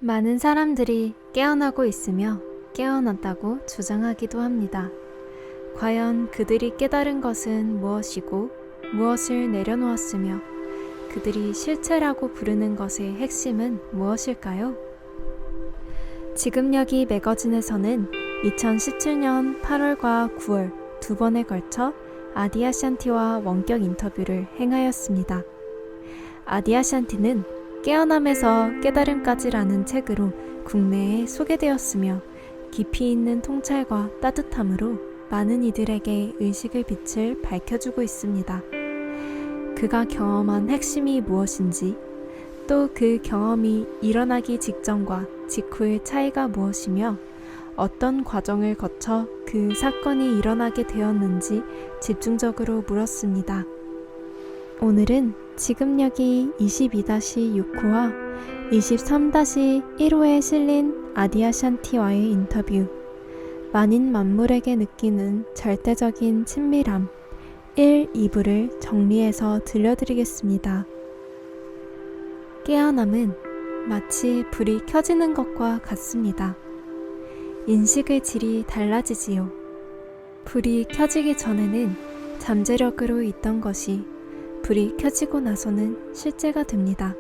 많은 사람들이 깨어나고 있으며 깨어났다고 주장하기도 합니다. 과연 그들이 깨달은 것은 무엇이고 무엇을 내려놓았으며 그들이 실체라고 부르는 것의 핵심은 무엇일까요? 지금 여기 매거진에서는 2017년 8월과 9월 두 번에 걸쳐 아디아샨티와 원격 인터뷰를 행하였습니다. 아디아샨티는 깨어남에서 깨달음까지라는 책으로 국내에 소개되었으며 깊이 있는 통찰과 따뜻함으로 많은 이들에게 의식의 빛을 밝혀주고 있습니다. 그가 경험한 핵심이 무엇인지, 또 그 경험이 일어나기 직전과 직후의 차이가 무엇이며 어떤 과정을 거쳐 그 사건이 일어나게 되었는지 집중적으로 물었습니다. 오늘은 지금 여기 22-6호와 23-1호에 실린 아디아샨티와의 인터뷰, 만인 만물에게 느끼는 절대적인 친밀함 1, 2부를 정리해서 들려드리겠습니다. 깨어남은 마치 불이 켜지는 것과 같습니다. 인식의 질이 달라지지요. 불이 켜지기 전에는 잠재력으로 있던 것이 불이 켜지고 나서는 실제가 됩니다.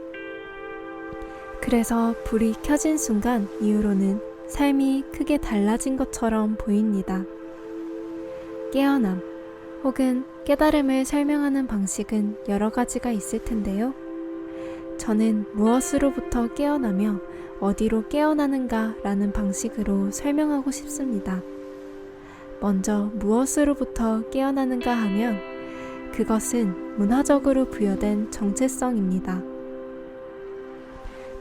그래서 불이 켜진 순간 이후로는 삶이 크게 달라진 것처럼 보입니다. 깨어남 혹은 깨달음을 설명하는 방식은 여러 가지가 있을 텐데요. 저는 무엇으로부터 깨어나며 어디로 깨어나는가 라는 방식으로 설명하고 싶습니다. 먼저 무엇으로부터 깨어나는가 하면 그것은 문화적으로 부여된 정체성입니다.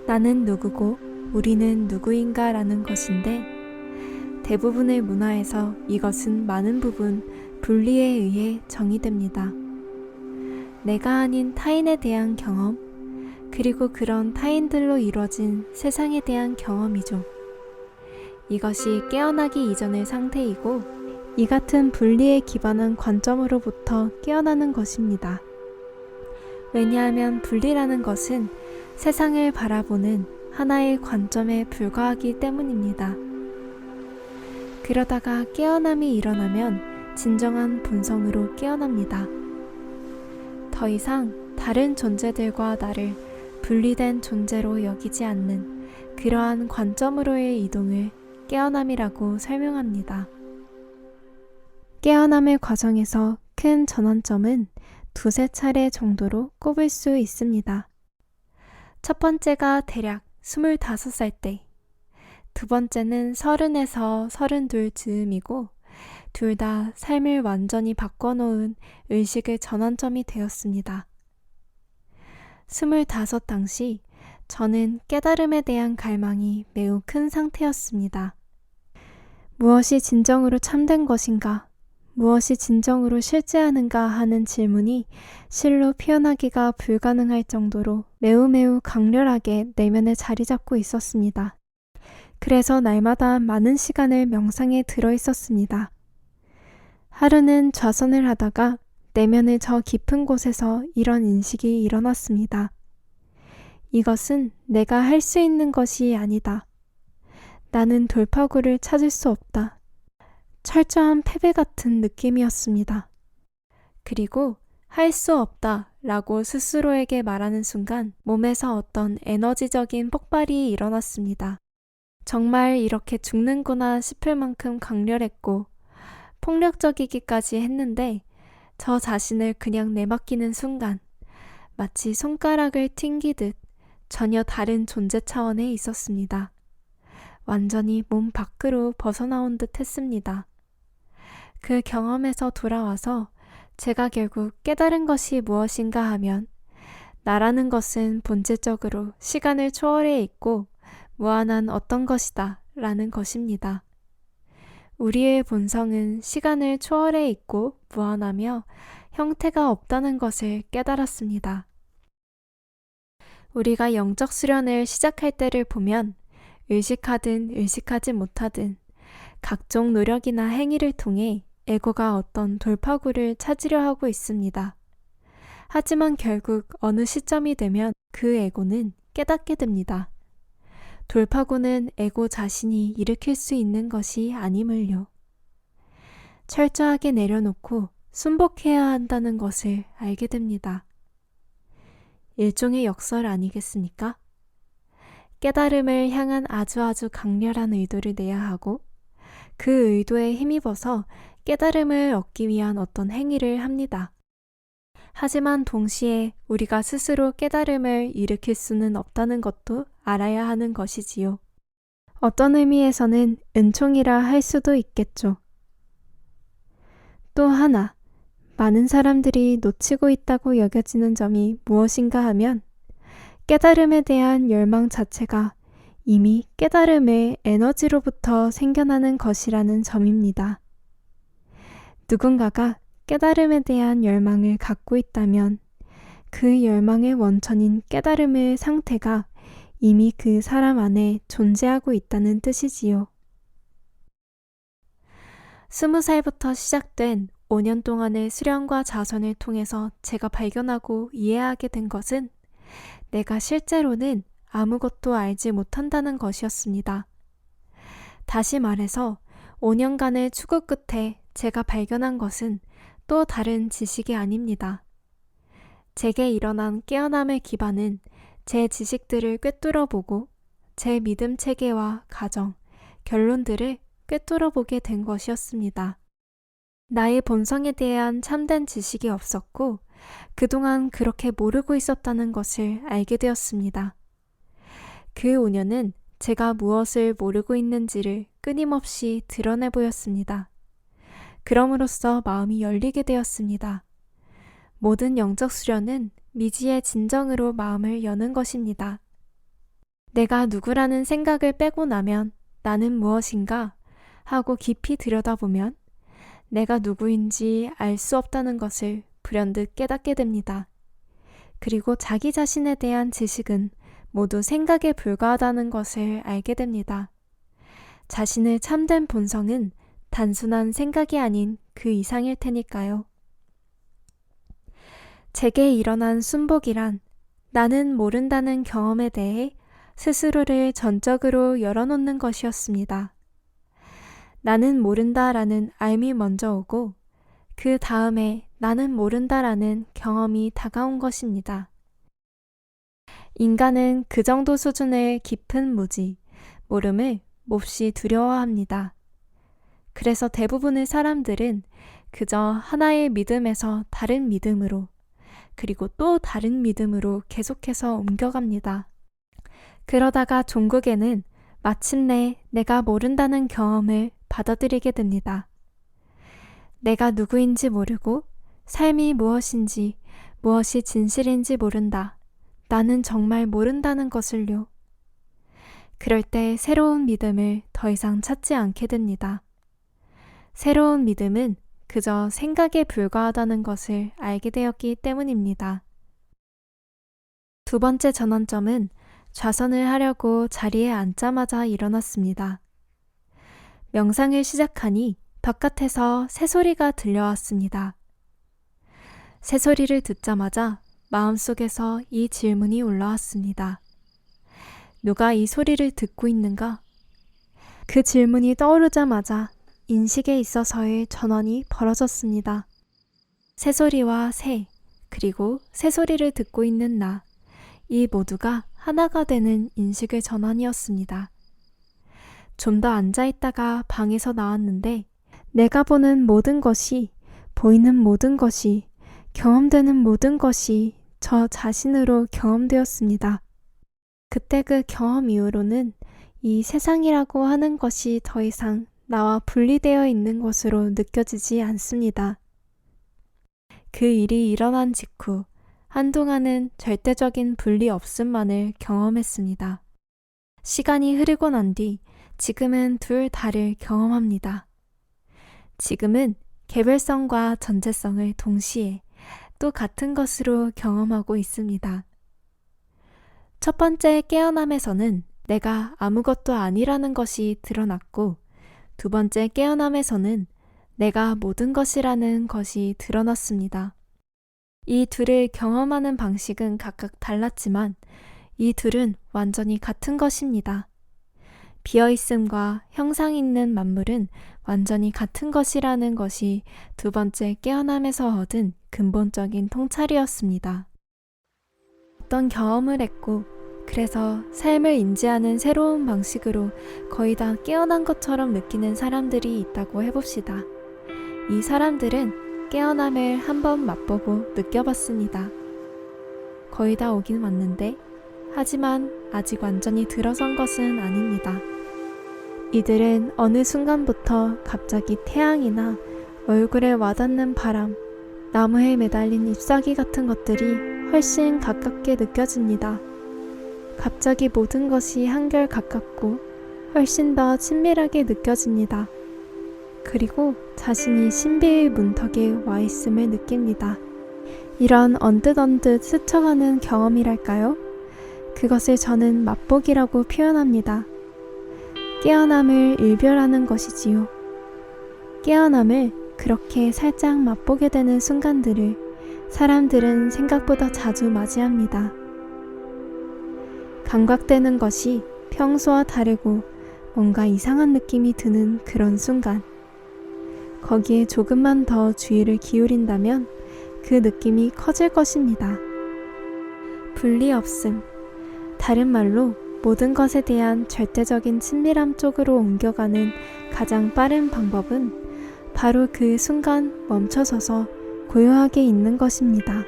나는 누구고 우리는 누구인가 라는 것인데 대부분의 문화에서 이것은 많은 부분 분리에 의해 정의됩니다. 내가 아닌 타인에 대한 경험, 그리고 그런 타인들로 이루어진 세상에 대한 경험이죠. 이것이 깨어나기 이전의 상태이고 이 같은 분리에 기반한 관점으로부터 깨어나는 것입니다. 왜냐하면 분리라는 것은 세상을 바라보는 하나의 관점에 불과하기 때문입니다. 그러다가 깨어남이 일어나면 진정한 본성으로 깨어납니다. 더 이상 다른 존재들과 나를 분리된 존재로 여기지 않는 그러한 관점으로의 이동을 깨어남이라고 설명합니다. 깨어남의 과정에서 큰 전환점은 두세 차례 정도로 꼽을 수 있습니다. 첫 번째가 대략 25살 때, 두 번째는 30에서 32 즈음이고 둘 다 삶을 완전히 바꿔놓은 의식의 전환점이 되었습니다. 25 당시 저는 깨달음에 대한 갈망이 매우 큰 상태였습니다. 무엇이 진정으로 참된 것인가? 무엇이 진정으로 실제하는가 하는 질문이 실로 표현하기가 불가능할 정도로 매우 강렬하게 내면에 자리 잡고 있었습니다. 그래서 날마다 많은 시간을 명상에 들어 있었습니다. 하루는 좌선을 하다가 내면의 저 깊은 곳에서 이런 인식이 일어났습니다. 이것은 내가 할 수 있는 것이 아니다. 나는 돌파구를 찾을 수 없다. 철저한 패배 같은 느낌이었습니다. 그리고 할 수 없다 라고 스스로에게 말하는 순간 몸에서 어떤 에너지적인 폭발이 일어났습니다. 정말 이렇게 죽는구나 싶을 만큼 강렬했고 폭력적이기까지 했는데 저 자신을 그냥 내맡기는 순간 마치 손가락을 튕기듯 전혀 다른 존재 차원에 있었습니다. 완전히 몸 밖으로 벗어나온 듯 했습니다. 그 경험에서 돌아와서 제가 결국 깨달은 것이 무엇인가 하면 나라는 것은 본질적으로 시간을 초월해 있고 무한한 어떤 것이다 라는 것입니다. 우리의 본성은 시간을 초월해 있고 무한하며 형태가 없다는 것을 깨달았습니다. 우리가 영적 수련을 시작할 때를 보면 의식하든 의식하지 못하든 각종 노력이나 행위를 통해 에고가 어떤 돌파구를 찾으려 하고 있습니다. 하지만 결국 어느 시점이 되면 그 에고는 깨닫게 됩니다. 돌파구는 에고 자신이 일으킬 수 있는 것이 아님을요. 철저하게 내려놓고 순복해야 한다는 것을 알게 됩니다. 일종의 역설 아니겠습니까? 깨달음을 향한 아주 강렬한 의도를 내야 하고 그 의도에 힘입어서 깨달음을 얻기 위한 어떤 행위를 합니다. 하지만 동시에 우리가 스스로 깨달음을 일으킬 수는 없다는 것도 알아야 하는 것이지요. 어떤 의미에서는 은총이라 할 수도 있겠죠. 또 하나, 많은 사람들이 놓치고 있다고 여겨지는 점이 무엇인가 하면 깨달음에 대한 열망 자체가 이미 깨달음의 에너지로부터 생겨나는 것이라는 점입니다. 누군가가 깨달음에 대한 열망을 갖고 있다면 그 열망의 원천인 깨달음의 상태가 이미 그 사람 안에 존재하고 있다는 뜻이지요. 20살부터 시작된 5년 동안의 수련과 자선을 통해서 제가 발견하고 이해하게 된 것은 내가 실제로는 아무것도 알지 못한다는 것이었습니다. 다시 말해서 5년간의 추구 끝에 제가 발견한 것은 또 다른 지식이 아닙니다. 제게 일어난 깨어남의 기반은 제 지식들을 꿰뚫어보고 제 믿음 체계와 가정, 결론들을 꿰뚫어보게 된 것이었습니다. 나의 본성에 대한 참된 지식이 없었고 그동안 그렇게 모르고 있었다는 것을 알게 되었습니다. 그 5년은 제가 무엇을 모르고 있는지를 끊임없이 드러내 보였습니다. 그럼으로써 마음이 열리게 되었습니다. 모든 영적 수련은 미지의 진정으로 마음을 여는 것입니다. 내가 누구라는 생각을 빼고 나면 나는 무엇인가 하고 깊이 들여다보면 내가 누구인지 알 수 없다는 것을 불현듯 깨닫게 됩니다. 그리고 자기 자신에 대한 지식은 모두 생각에 불과하다는 것을 알게 됩니다. 자신의 참된 본성은 단순한 생각이 아닌 그 이상일 테니까요. 제게 일어난 순복이란 나는 모른다는 경험에 대해 스스로를 전적으로 열어놓는 것이었습니다. 나는 모른다라는 알미 먼저 오고 그 다음에 나는 모른다라는 경험이 다가온 것입니다. 인간은 그 정도 수준의 깊은 무지, 모름을 몹시 두려워합니다. 그래서 대부분의 사람들은 그저 하나의 믿음에서 다른 믿음으로 그리고 또 다른 믿음으로 계속해서 옮겨갑니다. 그러다가 종국에는 마침내 내가 모른다는 경험을 받아들이게 됩니다. 내가 누구인지 모르고 삶이 무엇인지 무엇이 진실인지 모른다. 나는 정말 모른다는 것을요. 그럴 때 새로운 믿음을 더 이상 찾지 않게 됩니다. 새로운 믿음은 그저 생각에 불과하다는 것을 알게 되었기 때문입니다. 두 번째 전환점은 좌선을 하려고 자리에 앉자마자 일어났습니다. 명상을 시작하니 바깥에서 새소리가 들려왔습니다. 새소리를 듣자마자 마음속에서 이 질문이 올라왔습니다. 누가 이 소리를 듣고 있는가? 그 질문이 떠오르자마자 인식에 있어서의 전환이 벌어졌습니다. 새소리와 새, 그리고 새소리를 듣고 있는 나, 이 모두가 하나가 되는 인식의 전환이었습니다. 좀 더 앉아있다가 방에서 나왔는데 내가 보는 모든 것이, 보이는 모든 것이, 경험되는 모든 것이 저 자신으로 경험되었습니다. 그때 그 경험 이후로는 이 세상이라고 하는 것이 더 이상 나와 분리되어 있는 것으로 느껴지지 않습니다. 그 일이 일어난 직후 한동안은 절대적인 분리 없음만을 경험했습니다. 시간이 흐르고 난 뒤 지금은 둘 다를 경험합니다. 지금은 개별성과 전체성을 동시에 또 같은 것으로 경험하고 있습니다. 첫 번째 깨어남에서는 내가 아무것도 아니라는 것이 드러났고 두 번째 깨어남에서는 내가 모든 것이라는 것이 드러났습니다. 이 둘을 경험하는 방식은 각각 달랐지만 이 둘은 완전히 같은 것입니다. 비어있음과 형상 있는 만물은 완전히 같은 것이라는 것이 두 번째 깨어남에서 얻은 근본적인 통찰이었습니다. 어떤 경험을 했고 그래서 삶을 인지하는 새로운 방식으로 거의 다 깨어난 것처럼 느끼는 사람들이 있다고 해봅시다. 이 사람들은 깨어남을 한번 맛보고 느껴봤습니다. 거의 다 오긴 왔는데 하지만 아직 완전히 들어선 것은 아닙니다. 이들은 어느 순간부터 갑자기 태양이나 얼굴에 와닿는 바람, 나무에 매달린 잎사귀 같은 것들이 훨씬 가깝게 느껴집니다. 갑자기 모든 것이 한결 가깝고 훨씬 더 친밀하게 느껴집니다. 그리고 자신이 신비의 문턱에 와 있음을 느낍니다. 이런 언뜻 스쳐가는 경험이랄까요? 그것을 저는 맛보기라고 표현합니다. 깨어남을 일별하는 것이지요. 깨어남을 그렇게 살짝 맛보게 되는 순간들을 사람들은 생각보다 자주 맞이합니다. 감각되는 것이 평소와 다르고 뭔가 이상한 느낌이 드는 그런 순간, 거기에 조금만 더 주의를 기울인다면 그 느낌이 커질 것입니다. 분리 없음, 다른 말로 모든 것에 대한 절대적인 친밀함 쪽으로 옮겨가는 가장 빠른 방법은 바로 그 순간 멈춰서서 고요하게 있는 것입니다.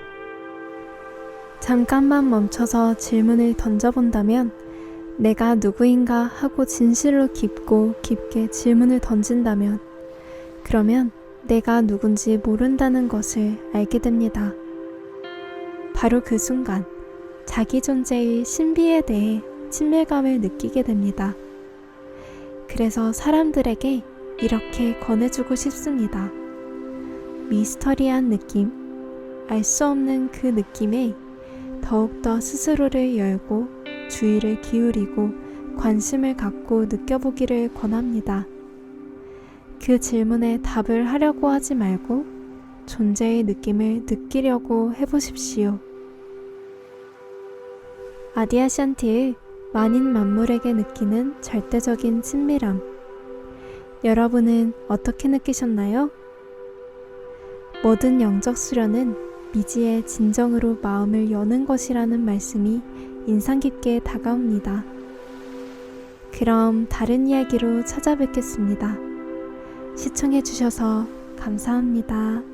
잠깐만 멈춰서 질문을 던져본다면 내가 누구인가 하고 진실로 깊고 깊게 질문을 던진다면 그러면 내가 누군지 모른다는 것을 알게 됩니다. 바로 그 순간 자기 존재의 신비에 대해 친밀감을 느끼게 됩니다. 그래서 사람들에게 이렇게 권해주고 싶습니다. 미스터리한 느낌, 알 수 없는 그 느낌에 더욱더 스스로를 열고 주의를 기울이고 관심을 갖고 느껴보기를 권합니다. 그 질문에 답을 하려고 하지 말고 존재의 느낌을 느끼려고 해보십시오. 아디아샨티의 만인 만물에게 느끼는 절대적인 친밀함. 여러분은 어떻게 느끼셨나요? 모든 영적 수련은 미지의 진정으로 마음을 여는 것이라는 말씀이 인상 깊게 다가옵니다. 그럼 다른 이야기로 찾아뵙겠습니다. 시청해주셔서 감사합니다.